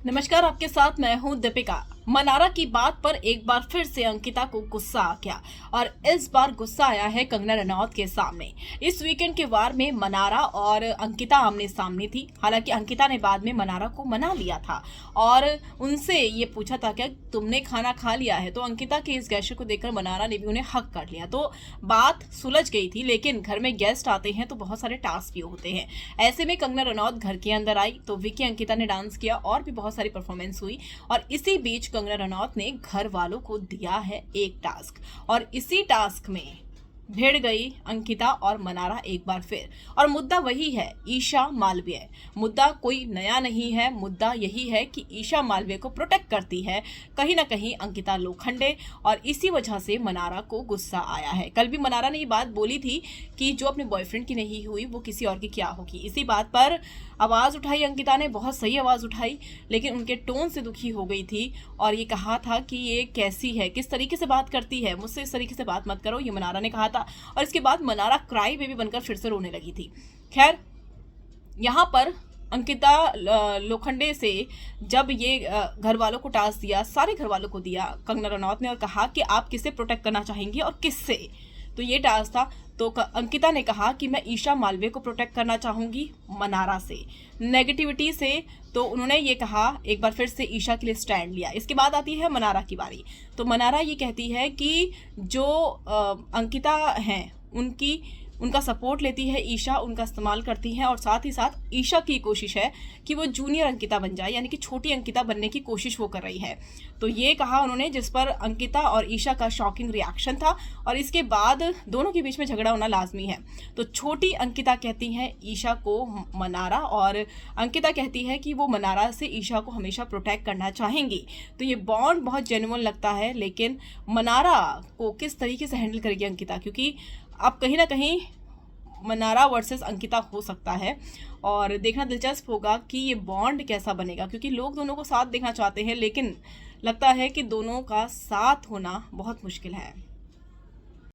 नमस्कार, आपके साथ मैं हूं दीपिका। मनारा की बात पर एक बार फिर से अंकिता को गुस्सा आ गया और इस बार गुस्सा आया है कंगना रनौत के सामने। इस वीकेंड के वार में मनारा और अंकिता आमने सामने थी। हालांकि अंकिता ने बाद में मनारा को मना लिया था और उनसे ये पूछा था कि तुमने खाना खा लिया है, तो अंकिता के इस गेस्टर को देखकर मनारा ने भी उन्हें हक कर लिया। तो बात सुलझ गई थी, लेकिन घर में गेस्ट आते हैं तो बहुत सारे टास्क भी होते हैं। ऐसे में कंगना रनौत घर के अंदर आई तो विकी अंकिता ने डांस किया और भी बहुत सारी परफॉर्मेंस हुई और इसी बीच कंगना रनौत ने घर वालों को दिया है एक टास्क और इसी टास्क में भिड़ गई अंकिता और मनारा एक बार फिर। और मुद्दा वही है, ईशा मालवीय। मुद्दा कोई नया नहीं है, मुद्दा यही है कि ईशा मालवीय को प्रोटेक्ट करती है कहीं ना कहीं अंकिता लोखंडे और इसी वजह से मनारा को गुस्सा आया है। कल भी मनारा ने ये बात बोली थी कि जो अपने बॉयफ्रेंड की नहीं हुई वो किसी और की क्या होगी। इसी बात पर आवाज़ उठाई अंकिता ने, बहुत सही आवाज़ उठाई, लेकिन उनके टोन से दुखी हो गई थी और ये कहा था कि ये कैसी है, किस तरीके से बात करती है, मुझसे इस तरीके से बात मत करो, ये मनारा ने कहा था। और इसके बाद मनारा क्राई बेबी बनकर फिर से रोने लगी थी। खैर, यहाँ पर अंकिता लोखंडे से जब ये घर वालों को टास्क दिया, सारे घर वालों को दिया कंगना रनौत ने, और कहा कि आप किससे प्रोटेक्ट करना चाहेंगी और किससे, तो ये टास्क था। तो अंकिता ने कहा कि मैं ईशा मालवीय को प्रोटेक्ट करना चाहूंगी मनारा से, नेगेटिविटी से। तो उन्होंने ये कहा, एक बार फिर से ईशा के लिए स्टैंड लिया। इसके बाद आती है मनारा की बारी। तो मनारा ये कहती है कि जो अंकिता हैं उनका सपोर्ट लेती है ईशा, उनका इस्तेमाल करती हैं और साथ ही साथ ईशा की कोशिश है कि वो जूनियर अंकिता बन जाए, यानी कि छोटी अंकिता बनने की कोशिश वो कर रही है। तो ये कहा उन्होंने, जिस पर अंकिता और ईशा का शॉकिंग रिएक्शन था और इसके बाद दोनों के बीच में झगड़ा होना लाजमी है। तो छोटी अंकिता कहती है ईशा को मनारा और अंकिता कहती है कि वो मनारा से ईशा को हमेशा प्रोटेक्ट करना चाहेंगी। तो ये बॉन्ड बहुत जेन्युइन लगता है, लेकिन मनारा को किस तरीके से हैंडल करेगी अंकिता, क्योंकि अब कहीं ना कहीं मनारा वर्सेस अंकिता हो सकता है और देखना दिलचस्प होगा कि ये बॉन्ड कैसा बनेगा, क्योंकि लोग दोनों को साथ देखना चाहते हैं, लेकिन लगता है कि दोनों का साथ होना बहुत मुश्किल है।